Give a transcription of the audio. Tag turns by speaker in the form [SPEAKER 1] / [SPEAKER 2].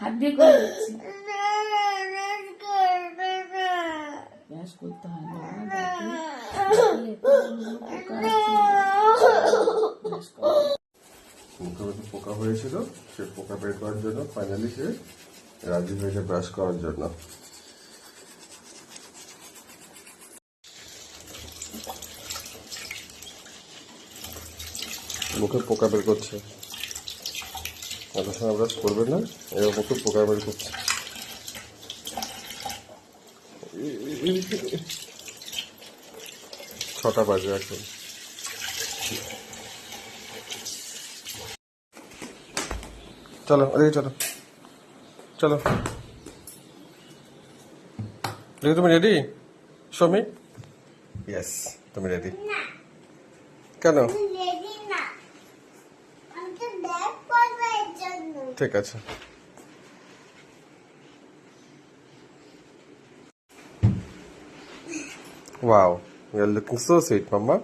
[SPEAKER 1] হাত দিয়ে করে দিচ্ছি। ব্রাশ করতে হয় না,
[SPEAKER 2] মুখে মধ্যে পোকা হয়েছিল, সে পোকা বের করার জন্য ফাইনালি সে রাজি হয়েছে ব্রাশ করার জন্য। মুখে পোকা বের করছে, এত সময় ব্রাশ করবে না, এবার মুখে পোকা বের করছে। ছটা বাজে এখন। চলো ওদিকে চলো, চলো। দেখি তুমি রেডি সৌমি? ইয়েস, তুমি রেডি। কেন? ঠিক আছে। Wow, you're looking so sweet, Mama.